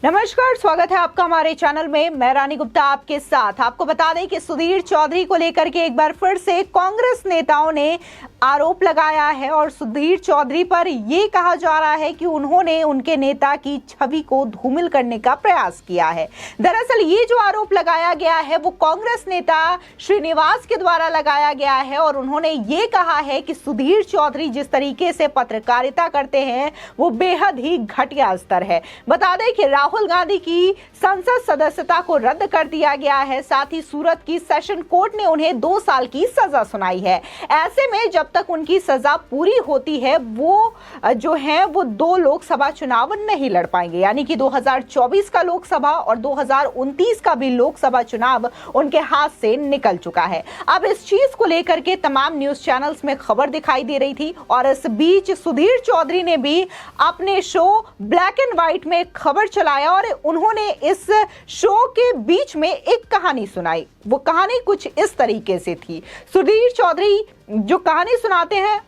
नमस्कार, स्वागत है आपका हमारे चैनल में। मैं रानी गुप्ता आपके साथ। आपको बता दें कि सुधीर चौधरी को लेकर के एक बार फिर से कांग्रेस नेताओं ने आरोप लगाया है और सुधीर चौधरी पर यह कहा जा रहा है कि उन्होंने उनके नेता की छवि को धूमिल करने का प्रयास किया है। दरअसल ये जो आरोप लगाया गया है वो कांग्रेस नेता श्रीनिवास के द्वारा लगाया गया है और उन्होंने ये कहा है कि सुधीर चौधरी जिस तरीके से पत्रकारिता करते हैं वो बेहद ही घटिया स्तर है। बता दें कि राहुल गांधी की संसद सदस्यता को रद्द कर दिया गया है। साथ ही सूरत की सेशन कोर्ट ने उन्हें 2 साल की सजा सुनाई है। ऐसे में जब तक उनकी सजा पूरी होती है वो जो है वो 2 लोकसभा चुनाव नहीं लड़ पाएंगे, यानी कि 2024 का लोकसभा और 2029 का भी लोकसभा चुनाव उनके हाथ से निकल चुका है। अब इस चीज को लेकर के तमाम न्यूज चैनल्स में खबर दिखाई दे रही थी और इस बीच सुधीर चौधरी ने भी अपने शो ब्लैक एंड व्हाइट में खबर चलाया और उन्होंने इस शो के बीच में एक कहानी सुनाई। वो कहानी कुछ इस तरीके से थी। सुधीर चौधरी जो कहानी सुनाते हैं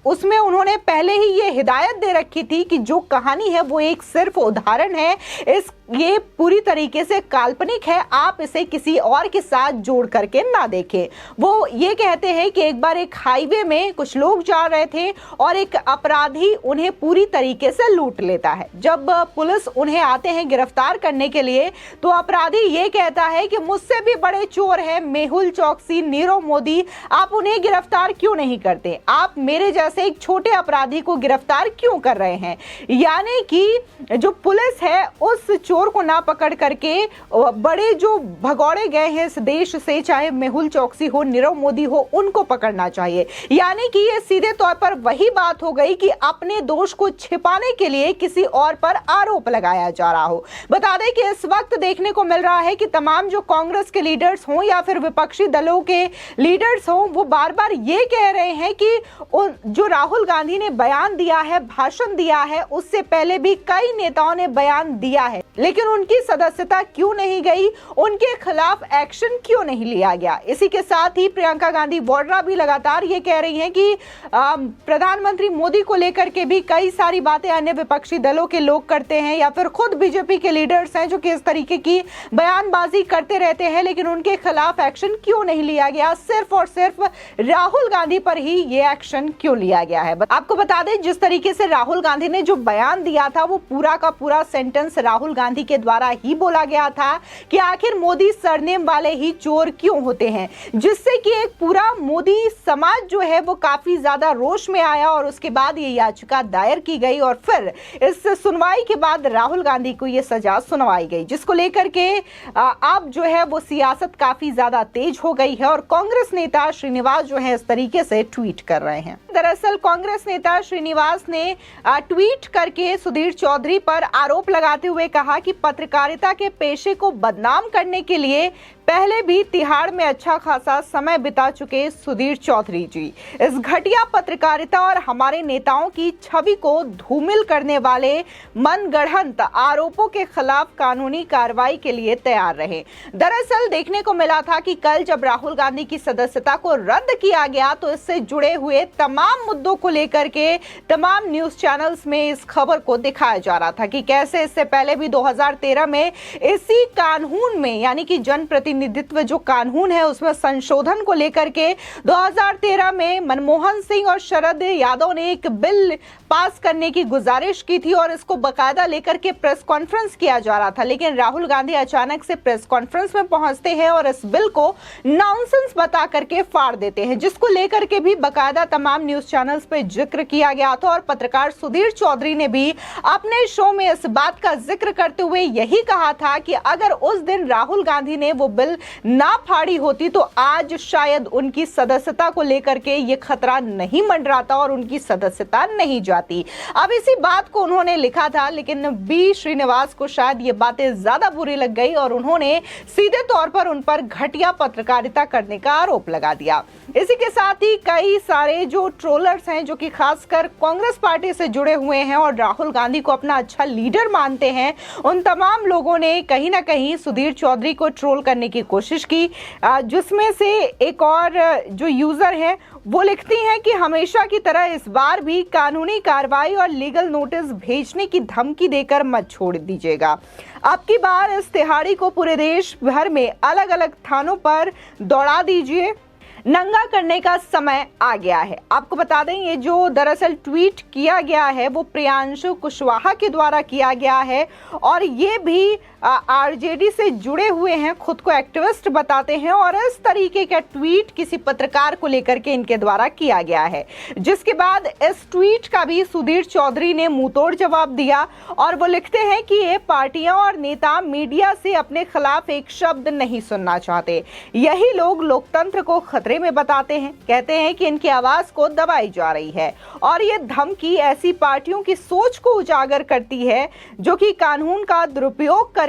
उसमें उन्होंने पहले ही ये हिदायत दे रखी थी कि जो कहानी है वो एक सिर्फ उदाहरण है, ये पूरी तरीके से काल्पनिक है, आप इसे किसी और के साथ जोड़ करके ना देखें। वो ये कहते हैं कि एक बार एक हाईवे में कुछ लोग जा रहे थे और एक अपराधी उन्हें पूरी तरीके से लूट लेता है। जब पुलिस उन्हें आते हैं गिरफ्तार करने के लिए तो अपराधी ये कहता है कि मुझसे भी बड़े चोर हैं मेहुल चौकसी, नीरव मोदी, आप उन्हें गिरफ्तार क्यों नहीं करते? आप मेरे जैसे एक छोटे अपराधी को गिरफ्तार क्यों कर रहे हैं? यानी कि जो पुलिस है उस चोर को ना पकड़ करके बड़े जो भगौड़े गए हैं इस देश से, चाहे मेहुल चौकसी हो, नीरव मोदी हो, उनको पकड़ना चाहिए। यानी कि ये सीधे तौर पर वही बात हो गई कि अपने दोष को छिपाने के लिए किसी और पर आरोप लगाया जा रहा हो। बता दें कि इस वक्त देखने को मिल रहा है कि तमाम जो कांग्रेस के लीडर्स हों या फिर विपक्षी दलों के लीडर्स हों वो बार बार ये कह रहे हैं कि जो राहुल गांधी ने बयान दिया है, भाषण दिया है, उससे पहले भी कई नेताओं ने बयान दिया है, लेकिन उनकी सदस्यता क्यों नहीं गई, उनके खिलाफ एक्शन क्यों नहीं लिया गया। इसी के साथ ही प्रियंका गांधी वाड्रा भी लगातार ये कह रही हैं कि प्रधानमंत्री मोदी को लेकर के भी कई सारी बातें अन्य विपक्षी दलों के लोग करते हैं या फिर खुद बीजेपी के लीडर्स हैं जो कि इस तरीके की बयानबाजी करते रहते हैं, लेकिन उनके खिलाफ एक्शन क्यों नहीं लिया गया। सिर्फ और सिर्फ राहुल गांधी पर ही ये एक्शन क्यों लिया गया है। आपको बता दें जिस तरीके से राहुल गांधी ने जो बयान दिया था वो पूरा का पूरा सेंटेंस राहुल गांधी के द्वारा ही बोला गया था कि आखिर मोदी सरनेम वाले ही चोर क्यों होते हैं, जिससे कि एक पूरा मोदी समाज जो है वो काफी ज्यादा रोष में आया और उसके बाद ये याचिका दायर की गई और फिर इस सुनवाई के बाद राहुल गांधी को ये सजा सुनवाई गई, जिसको लेकर के अब जो है वो सियासत काफी ज्यादा तेज हो गई है और कांग्रेस नेता श्रीनिवास जो है इस तरीके से ट्वीट कर रहे हैं। दरअसल कांग्रेस नेता श्रीनिवास ने ट्वीट करके सुधीर चौधरी पर आरोप लगाते हुए कहा कि पत्रकारिता के पेशे को बदनाम करने के लिए पहले भी तिहाड़ में अच्छा खासा समय बिता चुके सुधीर चौधरी जी इस घटिया पत्रकारिता और हमारे नेताओं की छवि को धूमिल करने वाले मनगढ़ंत आरोपों के खिलाफ कानूनी कार्रवाई के लिए तैयार रहे। दरअसल देखने को मिला था कि कल जब राहुल गांधी की सदस्यता को रद्द किया गया तो इससे जुड़े हुए तमाम मुद्दों को लेकर के तमाम न्यूज चैनल्स में इस खबर को दिखाया जा रहा था कि कैसे इससे पहले भी 2013 में इसी कानून में यानी कि जनप्रतिनिधित्व जो कानून है उसमें संशोधन को लेकर के 2013 में मनमोहन सिंह और शरद यादव ने एक बिल पास करने की गुजारिश की थी और इसको बकायदा लेकर के प्रेस कॉन्फ्रेंस किया जा रहा था, लेकिन राहुल गांधी अचानक से प्रेस कॉन्फ्रेंस में पहुंचते हैं और इस बिल को नॉनसेंस बता करके फाड़ देते हैं, जिसको लेकर के भी बकायदा तमाम न्यूज चैनल्स पे जिक्र किया गया था और पत्रकार सुधीर चौधरी ने भी अपने शो में इस बात का जिक्र करते हुए यही कहा था कि अगर उस दिन राहुल गांधी ने वो बिल ना फाड़ी होती तो आज शायद उनकी सदस्यता को लेकर के ये खतरा नहीं मंडराता और उनकी सदस्यता नहीं जाती। अब इसी बात को उन्होंने लिखा था, लेकिन बी श्रीनिवास को शायद ये बातें ज्यादा बुरी लग गई और उन्होंने सीधे तौर पर उन पर घटिया पत्रकारिता करने का आरोप लगा दिया। इसी के साथ ही कई सारे जो ट्रोलर्स हैं जो कि खासकर कांग्रेस पार्टी से जुड़े हुए हैं और राहुल गांधी को अपना अच्छा लीडर मानते हैं, उन तमाम लोगों ने कहीं ना कहीं सुधीर चौधरी को ट्रोल करने करने की कोशिश की, जिसमें से एक और जो यूजर है वो लिखती हैं कि हमेशा की तरह इस बार भी कानूनी कार्रवाई और लीगल नोटिस भेजने की धमकी देकर मत छोड़ दीजिएगा। अब की बार इस तिहाड़ी को पूरे देश भर में अलग अलग थानों पर दौड़ा दीजिए, नंगा करने का समय आ गया है। आपको बता दें ये जो दरअसल ट्वीट किया गया है वो प्रियांशु कुशवाहा के द्वारा किया गया है और ये भी आरजेडी से जुड़े हुए हैं, खुद को एक्टिविस्ट बताते हैं और इस तरीके का ट्वीट किसी पत्रकार को लेकर के इनके द्वारा किया गया है, जिसके बाद इस ट्वीट का भी सुधीर चौधरी ने मुंहतोड़ जवाब दिया और वो लिखते हैं कि ये पार्टियां और नेता मीडिया से अपने खिलाफ एक शब्द नहीं सुनना चाहते, यही लोग लोकतंत्र को खतरे में बताते हैं, कहते हैं कि इनकी आवाज को दबाई जा रही है और ये धमकी ऐसी पार्टियों की सोच को उजागर करती है जो कि कानून का दुरुपयोग करके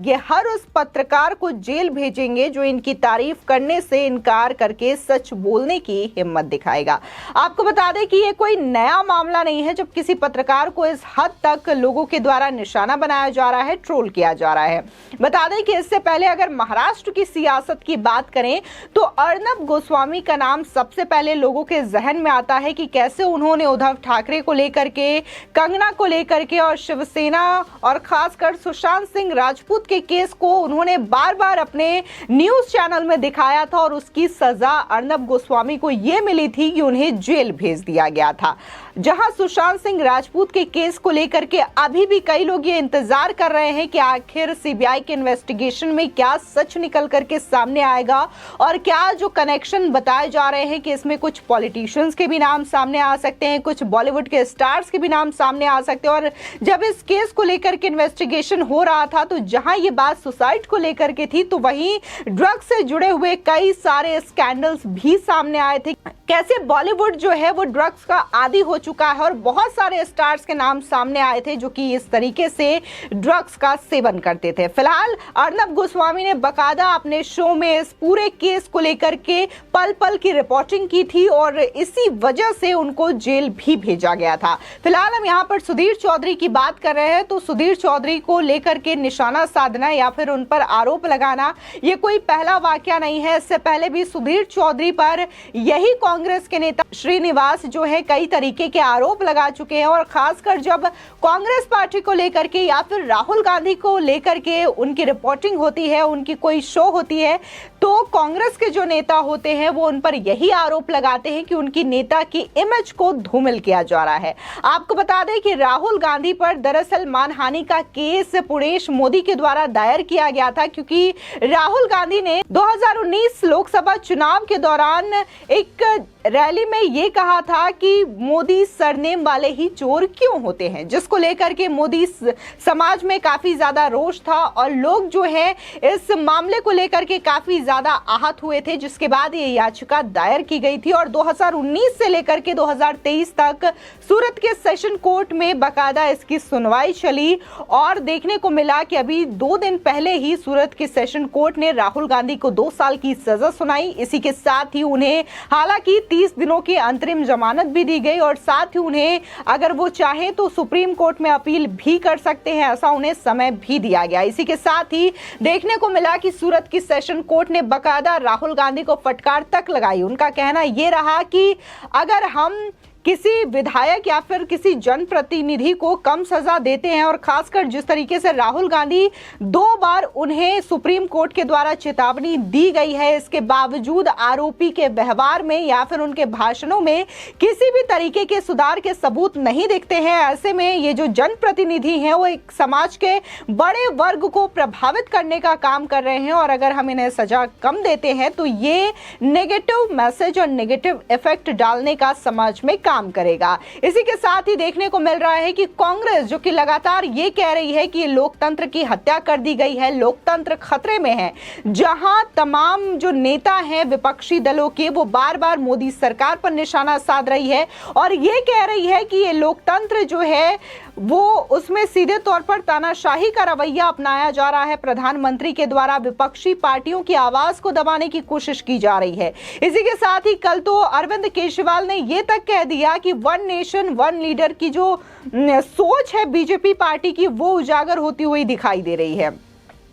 ये हर उस पत्रकार को जेल भेजेंगे जो इनकी तारीफ करने से इनकार करके सच बोलने की हिम्मत दिखाएगा। आपको बता दें कि ये कोई नया मामला नहीं है जब किसी पत्रकार को इस हद तक लोगों के द्वारा निशाना बनाया जा रहा है, ट्रोल किया जा रहा है। बता दें कि इससे पहले अगर महाराष्ट्र की सियासत की बात करें तो अर्नब गोस्वामी का नाम सबसे पहले लोगों के जहन में आता है कि कैसे उन्होंने उद्धव ठाकरे को लेकर के, कंगना को लेकर के और शिवसेना और खासकर सुशांत सिंह राजपूत के केस को उन्होंने बार बार अपने न्यूज चैनल में दिखाया था और उसकी सजा अर्नब गोस्वामी को यह मिली थी कि उन्हें जेल भेज दिया गया था। जहां सुशांत सिंह राजपूत के केस को लेकर के अभी भी कई लोग ये इंतजार कर रहे हैं कि आखिर सीबीआई के इन्वेस्टिगेशन में क्या सच निकल करके सामने आएगा और क्या जो कनेक्शन बताए जा रहे हैं कि इसमें कुछ पॉलिटिशियंस के भी नाम सामने आ सकते हैं, कुछ बॉलीवुड के स्टार्स के भी नाम सामने आ सकते हैं। और जब इस केस को लेकर के इन्वेस्टिगेशन हो रहा था तो जहां ये बात सुसाइड को लेकर के थी तो वहीं ड्रग्स से जुड़े हुए कई सारे स्कैंडल्स भी सामने आए थे, कैसे बॉलीवुड जो है वो ड्रग्स का आदी हो चुका है और बहुत सारे स्टार्स के नाम सामने आए थे जो कि इस तरीके से ड्रग्स का सेवन करते थे। फिलहाल अर्नब गोस्वामी ने बकायदा अपने शो में इस पूरे केस को लेकर के पल पल की रिपोर्टिंग की थी और इसी वजह से उनको जेल भी भेजा गया था। फिलहाल हम यहाँ पर सुधीर चौधरी की बात कर रहे हैं तो सुधीर चौधरी को लेकर के निशाना साधना या फिर उन पर आरोप लगाना ये कोई पहला वाकया नहीं है। इससे पहले भी सुधीर चौधरी पर यही कांग्रेस के नेता श्रीनिवास जो है कई तरीके के आरोप लगा चुके हैं और खासकर जब कांग्रेस पार्टी को लेकर के या फिर राहुल गांधी को लेकर के उनकी रिपोर्टिंग होती है, उनकी कोई शो होती है तो कांग्रेस के जो नेता होते हैं वो उन पर यही आरोप लगाते हैं कि उनकी नेता की इमेज को धूमिल किया जा रहा है। आपको बता दें कि राहुल गांधी पर दरअसल मानहानि का केस पुणेश मोदी के द्वारा दायर किया गया था क्योंकि राहुल गांधी ने 2019 लोकसभा चुनाव के दौरान एक रैली में ये कहा था कि मोदी सरनेम वाले ही चोर क्यों होते हैं, जिसको लेकर के मोदी समाज में काफी ज्यादा रोष था और लोग जो है इस मामले को लेकर के काफी ज्यादा आहत हुए थे, जिसके बाद ये याचिका दायर की गई थी और 2019 से लेकर के 2023 तक सूरत के सेशन कोर्ट में बकायदा इसकी सुनवाई चली और देखने को मिला कि अभी 2 दिन पहले ही सूरत के सेशन कोर्ट ने राहुल गांधी को 2 साल की सजा सुनाई। इसी के साथ ही उन्हें हालांकि 30 दिनों की अंतरिम जमानत भी दी गई और साथ ही उन्हें अगर वो चाहे तो सुप्रीम कोर्ट में अपील भी कर सकते हैं, ऐसा उन्हें समय भी दिया गया। इसी के साथ ही देखने को मिला कि सूरत की सेशन कोर्ट ने बकायदा राहुल गांधी को फटकार तक लगाई। उनका कहना यह रहा कि अगर हम किसी विधायक या फिर किसी जनप्रतिनिधि को कम सजा देते हैं और खासकर जिस तरीके से राहुल गांधी 2 बार उन्हें सुप्रीम कोर्ट के द्वारा चेतावनी दी गई है, इसके बावजूद आरोपी के व्यवहार में या फिर उनके भाषणों में किसी भी तरीके के सुधार के सबूत नहीं दिखते हैं। ऐसे में ये जो जनप्रतिनिधि हैं वो एक समाज के बड़े वर्ग को प्रभावित करने का काम कर रहे हैं और अगर हम इन्हें सजा कम देते हैं तो ये नेगेटिव मैसेज और नेगेटिव इफेक्ट डालने का समाज में काम करेगा। इसी के साथ ही देखने को मिल रहा है कि कांग्रेस जो कि लगातार ये कह रही है कि लोकतंत्र की हत्या कर दी गई है, लोकतंत्र खतरे में है, जहां तमाम जो नेता हैं विपक्षी दलों के वो बार बार मोदी सरकार पर निशाना साध रही है और ये कह रही है कि ये लोकतंत्र जो है वो उसमें सीधे तौर पर तानाशाही का रवैया अपनाया जा रहा है। प्रधानमंत्री के द्वारा विपक्षी पार्टियों की आवाज को दबाने की कोशिश की जा रही है। इसी के साथ ही कल तो अरविंद केजरीवाल ने यह तक कह दिया कि 1 नेशन 1 लीडर की जो सोच है बीजेपी पार्टी की वो उजागर होती हुई दिखाई दे रही है।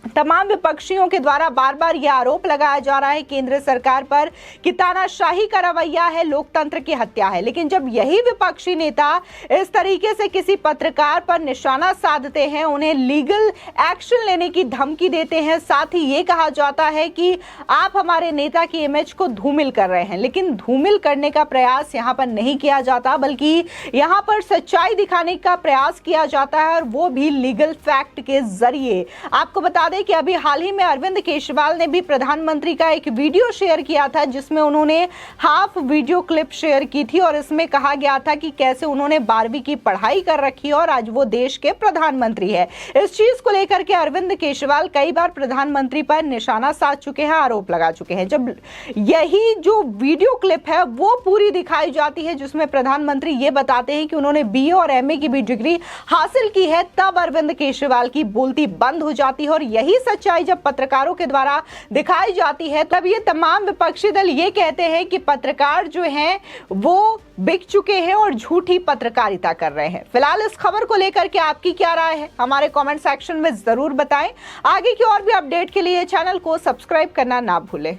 तमाम विपक्षियों के द्वारा बार बार यह आरोप लगाया जा रहा है केंद्र सरकार पर कि तानाशाही का रवैया है, लोकतंत्र की हत्या है। लेकिन जब यही विपक्षी नेता इस तरीके से किसी पत्रकार पर निशाना साधते हैं, उन्हें लीगल एक्शन लेने की धमकी देते हैं, साथ ही ये कहा जाता है कि आप हमारे नेता की इमेज को धूमिल कर रहे हैं, लेकिन धूमिल करने का प्रयास यहाँ पर नहीं किया जाता, बल्कि यहाँ पर सच्चाई दिखाने का प्रयास किया जाता है, और वो भी लीगल फैक्ट के जरिए। आपको बता दें कि अभी हाल ही में अरविंद केजरीवाल ने भी प्रधानमंत्री का एक वीडियो शेयर किया था, जिसमें उन्होंने हाफ वीडियो क्लिप शेयर की थी और इसमें कहा गया था कि कैसे उन्होंने 12वीं की पढ़ाई कर रखी है और आज वो देश के प्रधानमंत्री है। इस चीज को लेकर के अरविंद केजरीवाल कई बार प्रधानमंत्री पर निशाना साध चुके हैं, आरोप लगा चुके हैं। जब यही जो वीडियो क्लिप है वो पूरी दिखाई जाती है, जिसमें प्रधानमंत्री ये बताते हैं कि उन्होंने BA और MA की भी डिग्री हासिल की है, तब अरविंद केजरीवाल की बोलती बंद हो जाती है। और यही सच्चाई जब पत्रकारों के द्वारा दिखाई जाती है, तब ये तमाम विपक्षी दल ये कहते हैं कि पत्रकार जो हैं वो बिक चुके हैं और झूठी पत्रकारिता कर रहे हैं। फिलहाल इस खबर को लेकर के आपकी क्या राय है, हमारे कमेंट सेक्शन में जरूर बताएं। आगे की और भी अपडेट के लिए चैनल को सब्सक्राइब करना ना भूलें।